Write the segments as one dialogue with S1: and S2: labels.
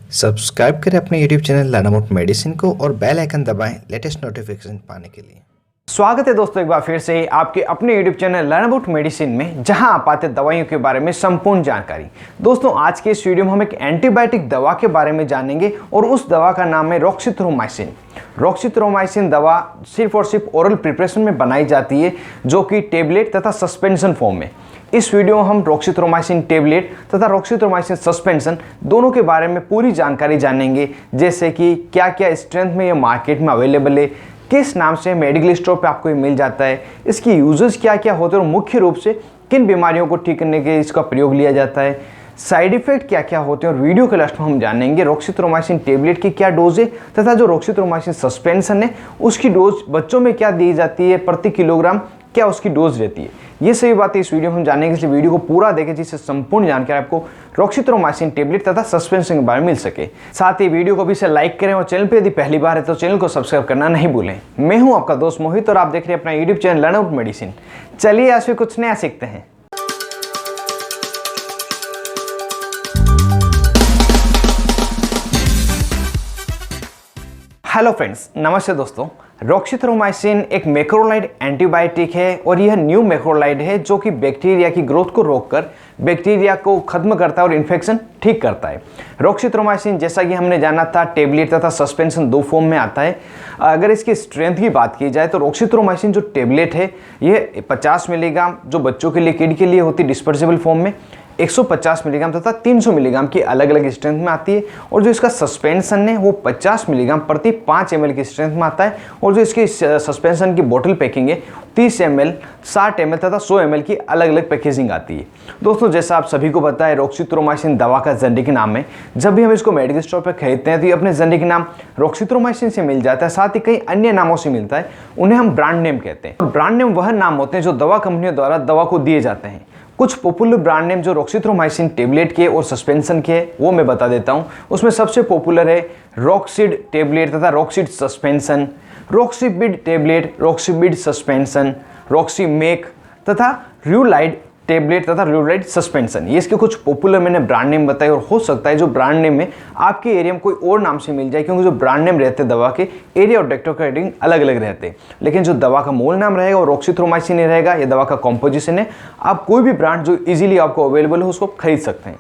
S1: Subscribe करें अपने YouTube channel लर्नअबाउट medicine को और बेल आइकन दबाएं लेटेस्ट नोटिफिकेशन पाने के लिए।
S2: स्वागत है दोस्तों एक बार फिर से आपके अपने YouTube चैनल लर्नअबाउट मेडिसिन में, जहां आप पाते दवाइयों के बारे में संपूर्ण जानकारी। दोस्तों आज के इस वीडियो में हम एक एंटीबायोटिक दवा के बारे में जानेंगे और उस दवा का नाम है रॉक्सीथ्रोमाइसिन। रॉक्सीथ्रोमाइसिन दवा सिर्फ और सिर्फ ओरल प्रिपरेशन में बनाई जाती है, जो कि टेबलेट तथा सस्पेंशन फॉर्म में। इस वीडियो में हम रॉक्सीथ्रोमाइसिन टेबलेट तथा रॉक्सीथ्रोमाइसिन सस्पेंशन दोनों के बारे में पूरी जानकारी जानेंगे, जैसे कि क्या क्या स्ट्रेंथ में ये मार्केट में अवेलेबल है, किस नाम से मेडिकल स्टोर पे आपको ये मिल जाता है, इसकी यूजेस क्या क्या होते हैं और मुख्य रूप से किन बीमारियों को ठीक करने के इसका प्रयोग लिया जाता है, साइड इफेक्ट क्या क्या होते हैं। और वीडियो के लास्ट में हम जानेंगे रॉक्सीथ्रोमाइसिन टेबलेट की क्या डोज है तथा जो रॉक्सीथ्रोमाइसिन सस्पेंशन है उसकी डोज बच्चों में क्या दी जाती है, प्रति किलोग्राम क्या उसकी डोज रहती है। ये सभी बातें इस वीडियो में हम जानेंगे, इसलिए वीडियो को पूरा देखें जिससे संपूर्ण जानकारी आपको रॉक्सीथ्रोमाइसिन टेबलेट तथा सस्पेंशन के बारे में मिल सके। साथ ही वीडियो को भी से लाइक करें और चैनल पे यदि पहली बार है तो चैनल को सब्सक्राइब करना नहीं भूलें। मैं हूं आपका दोस्त मोहित और आप देख रहे हैं अपना यूट्यूब चैनल लर्नअबाउट मेडिसिन। चलिए आज फिर कुछ नया सीखते हैं। हेलो फ्रेंड्स, नमस्ते दोस्तों। रॉक्सीथ्रोमाइसिन एक मैक्रोलाइड एंटीबायोटिक है और यह न्यू मैक्रोलाइड है जो कि बैक्टीरिया की ग्रोथ को रोककर बैक्टीरिया को खत्म करता है और इन्फेक्शन ठीक करता है। रॉक्सीथ्रोमाइसिन जैसा कि हमने जाना था टेबलेट तथा सस्पेंशन दो फॉर्म में आता है। अगर इसकी स्ट्रेंथ की बात की जाए तो रॉक्सीथ्रोमाइसिन जो टेबलेट है यह 50 मिलीग्राम जो बच्चों के लिए किड के लिए होती है डिस्पर्सिबल फॉर्म में, 150 मिलीग्राम तथा 300 मिलीग्राम की अलग अलग स्ट्रेंथ में आती है। और जो इसका सस्पेंशन है वो 50 मिलीग्राम प्रति 5 ml की स्ट्रेंथ में आता है। और जो इसकी सस्पेंशन की बोतल पैकिंग है 30 ml, 60 ml तथा 100 ml की अलग अलग पैकेजिंग आती है। दोस्तों जैसा आप सभी को पता है रॉक्सीथ्रोमाइसिन दवा का जेनेरिक नाम है। जब भी हम इसको मेडिकल स्टोर पर खरीदते हैं तो ये अपने जेनेरिक नाम रॉक्सीथ्रोमाइसिन से मिल जाता है, साथ ही कई अन्य नामों से मिलता है, उन्हें हम ब्रांड नेम कहते हैं। ब्रांड नेम वह नाम होते हैं जो दवा कंपनियों द्वारा दवा को दिए जाते हैं। कुछ पॉपुलर ब्रांड नेम जो रॉक्सीथ्रोमाइसिन टेबलेट के और सस्पेंशन के वो मैं बता देता हूँ। उसमें सबसे पॉपुलर है रॉक्सिड टेबलेट तथा रॉक्सिड सस्पेंशन, रॉक्सीबिड टेबलेट, रॉक्सीबिड सस्पेंशन, रॉक्सीमेक तथा र्यूलाइड टेबलेट तथा र्यूलाइड सस्पेंशन। ये इसके कुछ पॉपुलर मैंने ब्रांड नेम बताए और हो सकता है जो ब्रांड नेम में आपके एरिया में कोई और नाम से मिल जाए, क्योंकि जो ब्रांड नेम रहते हैं दवा के एरिया और डॉक्टर के अकॉर्डिंग अलग अलग रहते हैं, लेकिन जो दवा का मूल नाम रहेगा वो रॉक्सीथ्रोमाइसिन ही रहेगा। ये दवा का कॉम्पोजिशन है। आप कोई भी ब्रांड जो इजीली आपको अवेलेबल हो उसको खरीद सकते हैं।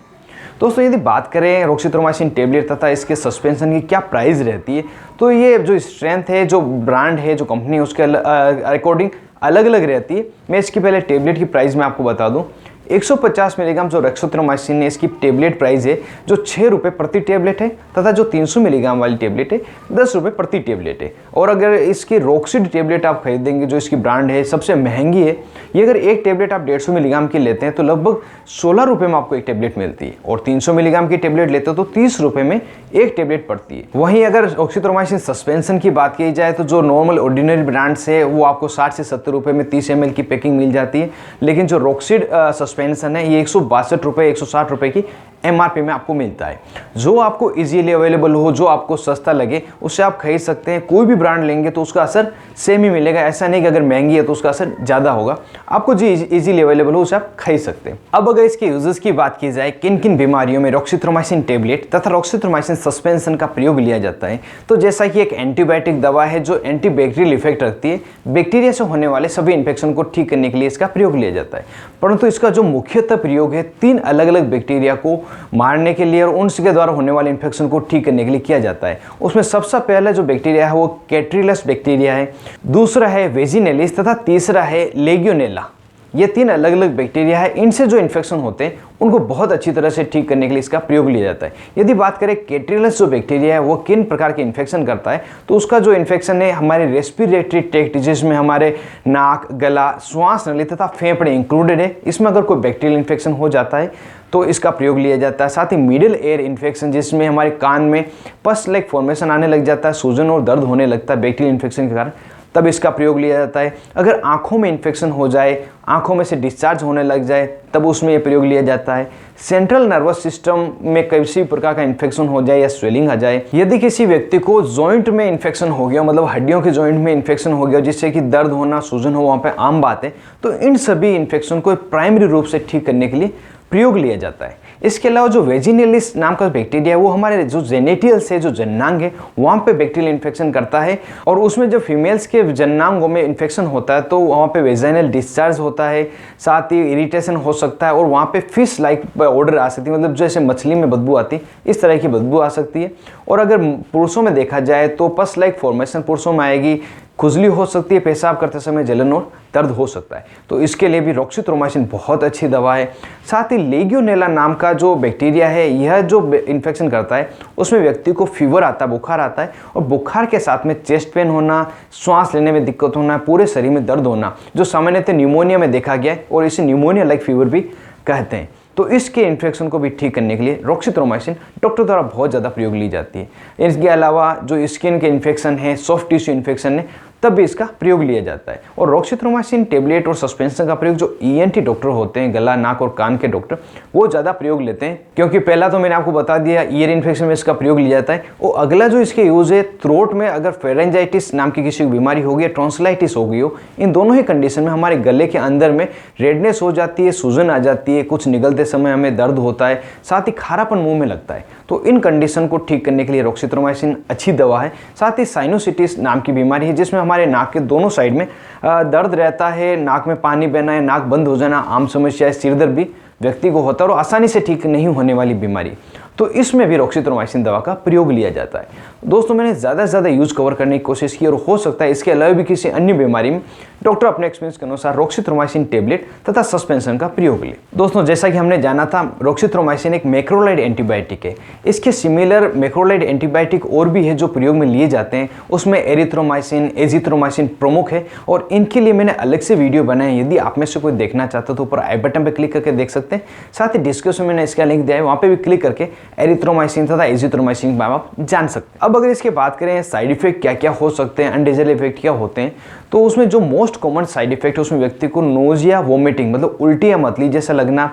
S2: दोस्तों यदि बात करें रॉक्सीथ्रोमाइसिन टेबलेट तथा इसके सस्पेंशन की क्या प्राइस रहती है, तो ये जो स्ट्रेंथ है, जो ब्रांड है, जो कंपनी है उसके अकॉर्डिंग अलग अलग रहती है। मैं इसकी पहले टेबलेट की प्राइस में आपको बता दूं। 150 मिलीग्राम जो रॉक्सीथ्रोमाइसिन है इसकी टेबलेट प्राइस है जो 6 रुपये प्रति टेबलेट है, तथा जो 300 मिलीग्राम वाली टेबलेट है 10 रुपये प्रति टेबलेट है। और अगर इसकी रॉक्सिड टेबलेट आप खरीदेंगे जो इसकी ब्रांड है सबसे महंगी है, ये अगर एक टेबलेट आप 150 मिलीग्राम की लेते हैं तो लगभग 16 रुपये में आपको एक टेबलेट मिलती है, और 300 मिलीग्राम की टेबलेट लेते हो तो 30 रुपये में एक टेबलेट पड़ती है। वहीं अगर रॉक्सीथ्रोमाइसिन सस्पेंशन की बात की जाए तो जो नॉर्मल ऑर्डिनरी ब्रांड्स है वो आपको 60 से 70 रुपये में 30 ml की पैकिंग मिल जाती है, लेकिन जो रॉक्सिड सस्पेंशन है ये 162 रुपये 160 रुपये की MRP में आपको मिलता है। जो आपको इजीली अवेलेबल हो, जो आपको सस्ता लगे उससे आप खरीद सकते हैं। कोई भी ब्रांड लेंगे तो उसका असर सेम ही मिलेगा, ऐसा नहीं कि अगर महंगी है तो उसका असर ज़्यादा होगा। आपको जो इजीली अवेलेबल हो उसे आप खरीद सकते हैं। अब अगर इसके यूजेस की बात की जाए, किन किन बीमारियों में रॉक्सीथ्रोमाइसिन टेबलेट तथा रॉक्सीथ्रोमाइसिन सस्पेंशन का प्रयोग लिया जाता है, तो जैसा कि एक एंटीबायोटिक दवा है जो एंटीबैक्टीरियल इफेक्ट रखती है, बैक्टीरिया से होने वाले सभी इन्फेक्शन को ठीक करने के लिए इसका प्रयोग लिया जाता है। परंतु इसका जो मुख्यतः प्रयोग है 3 अलग अलग बैक्टीरिया को मारने के लिए और उनके द्वारा होने वाले इन्फेक्शन को ठीक करने के लिए किया जाता है। उसमें सबसे पहला जो बैक्टीरिया है वो कैट्रिलस बैक्टीरिया है, दूसरा है वेजिनेलिस तथा तीसरा है लेगियोनेला। ये 3 अलग अलग बैक्टीरिया है। इनसे जो इन्फेक्शन होते हैं उनको बहुत अच्छी तरह से ठीक करने के लिए इसका प्रयोग लिया जाता है। यदि बात करें कैट्रिलस जो बैक्टीरिया है वो किन प्रकार के इन्फेक्शन करता है, तो उसका जो इन्फेक्शन है हमारे रेस्पिरेटरी ट्रैक्ट जिसमें हमारे नाक, गला, श्वास नली तथा फेफड़े इंक्लूडेड है, इसमें अगर कोई बैक्टीरियल इन्फेक्शन हो जाता है तो इसका प्रयोग लिया जाता है। साथ ही मिडिल एयर इन्फेक्शन जिसमें हमारे कान में पस लाइक फॉर्मेशन आने लग जाता है, सूजन और दर्द होने लगता है बैक्टीरियल इन्फेक्शन के कारण, तब इसका प्रयोग लिया जाता है। अगर आंखों में इन्फेक्शन हो जाए, आंखों में से डिस्चार्ज होने लग जाए, तब उसमें यह प्रयोग लिया जाता है। सेंट्रल नर्वस सिस्टम में किसी प्रकार का इन्फेक्शन हो जाए या स्वेलिंग आ जाए, यदि किसी व्यक्ति को जॉइंट में इन्फेक्शन हो गया, मतलब हड्डियों के जॉइंट में इन्फेक्शन हो गया जिससे कि दर्द होना, सूजन हो, वहाँ पे आम बात है, तो इन सभी इन्फेक्शन को प्राइमरी रूप से ठीक करने के लिए प्रयोग लिया जाता है। इसके अलावा जो वेजिनेलिस नाम का बैक्टीरिया है वो हमारे जो जेनेटियल्स है, जो जननांग है, वहाँ पे बैक्टीरियल इन्फेक्शन करता है। और उसमें जब फीमेल्स के जननांगों में इन्फेक्शन होता है तो वहाँ पे वेजाइनल डिस्चार्ज होता है, साथ ही इरिटेशन हो सकता है और वहाँ पे फिश लाइक ऑर्डर आ सकती है, मतलब जैसे मछली में बदबू आती है इस तरह की बदबू आ सकती है। और अगर पुरुषों में देखा जाए तो पस लाइक फॉर्मेशन पुरुषों में आएगी, खुजली हो सकती है, पेशाब करते समय जलन और दर्द हो सकता है। तो इसके लिए भी रॉक्सीथ्रोमाइसिन बहुत अच्छी दवा है। साथ ही लेगियोनेला नाम का जो बैक्टीरिया है, यह जो इन्फेक्शन करता है उसमें व्यक्ति को फीवर आता है, बुखार आता है, और बुखार के साथ में चेस्ट पेन होना, श्वास लेने में दिक्कत होना, पूरे शरीर में दर्द होना, जो सामान्यतः न्यूमोनिया में देखा गया है और इसे न्यूमोनिया लाइक फीवर भी कहते हैं। तो इसके इन्फेक्शन को भी ठीक करने के लिए रॉक्सीथ्रोमाइसिन डॉक्टर द्वारा बहुत ज़्यादा प्रयोग ली जाती है। इसके अलावा जो स्किन के इन्फेक्शन है, सॉफ्ट टिश्यू इन्फेक्शन है, तब भी इसका प्रयोग लिया जाता है। और रॉक्सीथ्रोमाइसिन टेबलेट और सस्पेंशन का प्रयोग जो ईएनटी डॉक्टर होते हैं, गला नाक और कान के डॉक्टर, वो ज़्यादा प्रयोग लेते हैं, क्योंकि पहला तो मैंने आपको बता दिया ईयर इन्फेक्शन में इसका प्रयोग लिया जाता है। और अगला जो इसके यूज़ है, थ्रोट में अगर फेरेंजाइटिस नाम की किसी बीमारी हो गई, टॉन्सिलाइटिस हो गई हो, इन दोनों ही कंडीशन में हमारे गले के अंदर में रेडनेस हो जाती है, सूजन आ जाती है, कुछ निगलते समय हमें दर्द होता है, साथ ही खारापन मुंह में लगता है। तो इन कंडीशन को ठीक करने के लिए रॉक्सीथ्रोमाइसिन अच्छी दवा है। साथ ही साइनोसिटिस नाम की बीमारी है जिसमें हमारे नाक के दोनों साइड में दर्द रहता है, नाक में पानी बहना है, नाक बंद हो जाना आम समस्या है, सिर दर्द भी व्यक्ति को होता है और आसानी से ठीक नहीं होने वाली बीमारी। तो इसमें भी रॉक्सीथ्रोमाइसिन दवा का प्रयोग लिया जाता है। दोस्तों, मैंने ज़्यादा से ज़्यादा यूज़ कवर करने की कोशिश की और हो सकता है इसके अलावा भी किसी अन्य बीमारी में डॉक्टर अपने एक्सपीरियंस के अनुसार रॉक्सीथ्रोमाइसिन टेबलेट तथा सस्पेंशन का प्रयोग ले। दोस्तों, जैसा कि हमने जाना था, रॉक्सीथ्रोमाइसिन एक मैक्रोलाइड एंटीबायोटिक है। इसके सिमिलर मैक्रोलाइड एंटीबायोटिक और भी है जो प्रयोग में लिए जाते हैं, उसमें एरिथ्रोमाइसिन, एजिथ्रोमाइसिन प्रमुख है और इनके लिए मैंने अलग से वीडियो बनाए हैं। यदि आप में से कोई देखना चाहता तो ऊपर आई बटन पर क्लिक करके देख सकते हैं। साथ ही डिस्क्रिप्शन में मैंने इसका लिंक दिया है, वहाँ पर भी क्लिक करके एरिथ्रोमाइसिन तथा एजिथ्रोमाइसिन के बारे में आप जान सकते हैं। अब अगर इसके बात करें साइड इफेक्ट क्या क्या हो सकते हैं, अनडिजायरेबल इफेक्ट क्या होते हैं, तो उसमें जो मोस्ट कॉमन साइड इफेक्ट है उसमें व्यक्ति को नोजिया, वोमिटिंग मतलब उल्टी या मतली जैसा लगना,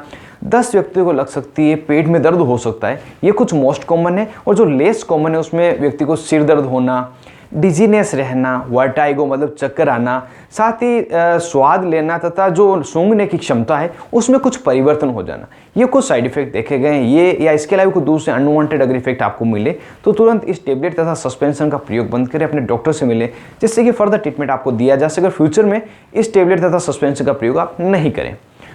S2: 10 व्यक्तियों को लग सकती है, पेट में दर्द हो सकता है, ये कुछ मोस्ट कॉमन है। और जो लेस कॉमन है उसमें व्यक्ति को सिर दर्द होना, डिजीनेस रहना, वर्टाइगो मतलब चक्कर आना, साथ ही स्वाद लेना तथा जो सूंघने की क्षमता है उसमें कुछ परिवर्तन हो जाना, ये कुछ साइड इफेक्ट देखे गए हैं। ये या इसके अलावा कुछ दूसरे अनवांटेड अगर इफेक्ट आपको मिले तो तुरंत इस टेबलेट तथा सस्पेंशन का प्रयोग बंद करें, अपने डॉक्टर से मिले, जिससे कि फर्दर ट्रीटमेंट आपको दिया जा सके। फ्यूचर में इस टेबलेट तथा सस्पेंशन का प्रयोग आप नहीं करें।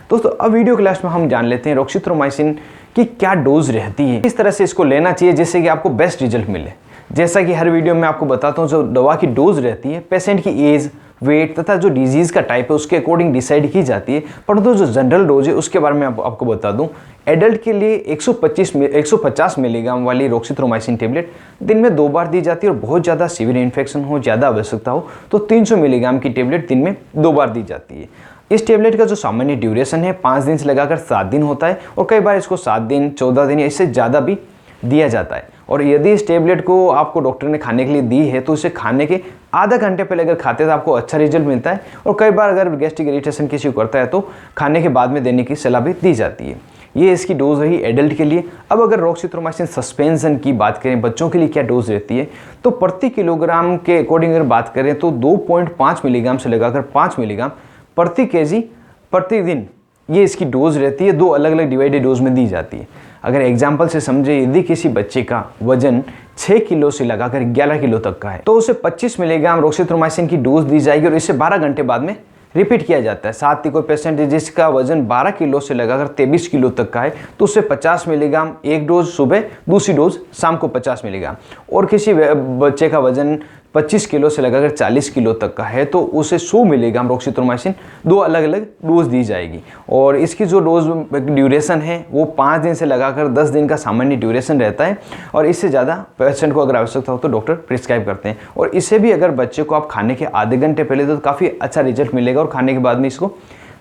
S2: दोस्तों, अब वीडियो के लास्ट में हम जान लेते हैं रॉक्सीथ्रोमाइसिन की क्या डोज रहती है, किस तरह से इसको लेना चाहिए जिससे कि आपको बेस्ट रिजल्ट मिले। जैसा कि हर वीडियो में आपको बताता हूँ, जो दवा की डोज रहती है पेशेंट की एज, वेट तथा जो डिजीज़ का टाइप है उसके अकॉर्डिंग डिसाइड की जाती है। परंतु जो जनरल डोज है उसके बारे में आपको बता दूं, एडल्ट के लिए 150 मिलीग्राम वाली रॉक्सीथ्रोमाइसिन टेबलेट दिन में 2 बार दी जाती है। और बहुत ज़्यादा सीवियर इन्फेक्शन हो, ज़्यादा आवश्यकता हो तो 300 मिलीग्राम की टेबलेट दिन में 2 बार दी जाती है। इस टेबलेट का जो सामान्य ड्यूरेशन है 5 दिन से लगाकर 7 दिन होता है और कई बार इसको 7 दिन, 14 दिन या इससे ज़्यादा भी दिया जाता है। और यदि इस टेबलेट को आपको डॉक्टर ने खाने के लिए दी है तो इसे खाने के आधा घंटे पहले अगर खाते हैं तो आपको अच्छा रिजल्ट मिलता है। और कई बार अगर गैस्ट्रिक इरिटेशन किसी को करता है तो खाने के बाद में देने की सलाह भी दी जाती है। ये इसकी डोज रही एडल्ट के लिए। अब अगर रॉक्सीथ्रोमाइसिन सस्पेंशन की बात करें, बच्चों के लिए क्या डोज रहती है, तो प्रति किलोग्राम के अकॉर्डिंग अगर बात करें तो 2.5 मिलीग्राम से लगाकर 5 मिलीग्राम प्रति केजी प्रतिदिन ये इसकी डोज रहती है। 2 अलग अलग डिवाइडेड डोज में दी जाती है। अगर एग्जाम्पल से समझे, यदि किसी बच्चे का वजन 6 किलो से लगाकर 11 किलो तक का है तो उसे 25 मिलीग्राम रॉक्सीथ्रोमाइसिन की डोज दी जाएगी और इसे 12 घंटे बाद में रिपीट किया जाता है। साथ ही कोई पेशेंट जिसका वजन 12 किलो से लगाकर 23 किलो तक का है तो उससे 50 मिलीग्राम एक डोज सुबह, दूसरी डोज शाम को 50 मिलीग्राम। और किसी बच्चे का वजन 25 किलो से लगाकर 40 किलो तक का है तो उसे 100 मिलीग्राम रॉक्सीथ्रोमाइसिन 2 अलग अलग डोज दी जाएगी। और इसकी जो डोज ड्यूरेशन है वो 5 दिन से लगाकर 10 दिन का सामान्य ड्यूरेशन रहता है। और इससे ज़्यादा पेशेंट को अगर आवश्यकता हो तो डॉक्टर प्रिस्क्राइब करते हैं। और इसे भी अगर बच्चे को आप खाने के आधे घंटे पहले तो काफ़ी अच्छा रिजल्ट मिलेगा और खाने के बाद में इसको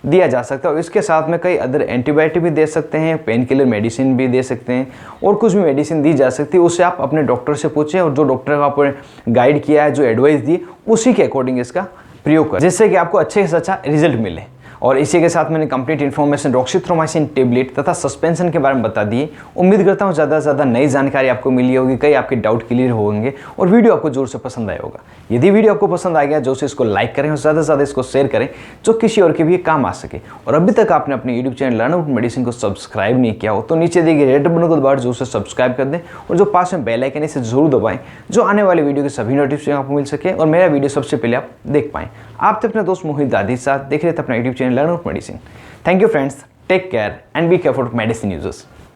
S2: दिया जा सकता है। और इसके साथ में कई अदर एंटीबायोटिक भी दे सकते हैं, पेन किलर मेडिसिन भी दे सकते हैं और कुछ भी मेडिसिन दी जा सकती है। उससे आप अपने डॉक्टर से पूछें और जो डॉक्टर को आपको गाइड किया है, जो एडवाइस दी, उसी के अकॉर्डिंग इसका प्रयोग करें जिससे कि आपको अच्छे से अच्छा रिजल्ट मिले। और इसी के साथ मैंने कंप्लीट इन्फॉर्मेशन रॉक्सीथ्रोमाइसिन टेबलेट तथा सस्पेंशन के बारे में बता दिए। उम्मीद करता हूँ ज़्यादा से ज़्यादा नई जानकारी आपको मिली होगी, कई आपके डाउट क्लियर होंगे और वीडियो आपको जोर से पसंद आया होगा। यदि वीडियो आपको पसंद आ गया जो से इसको लाइक करें और ज़्यादा से ज़्यादा इसको शेयर करें जो किसी और के भी काम आ सके। और अभी तक आपने अपने YouTube channel learn about medicine को सब्सक्राइब नहीं किया हो तो नीचे दिए गए रेड बटन को दबाकर जोर से सब्सक्राइब कर दें और जो पास में बेल आइकन इसे जरूर दबाएं जो आने वाले वीडियो के सभी नोटिफिकेशन आपको मिल सके और मेरा वीडियो सबसे पहले आप देख पाएं। आप अपने दोस्त मोहित दादी के साथ देख रहे थे अपना YouTube channel learn about medicine. Thank you friends, take care and be careful medicine users.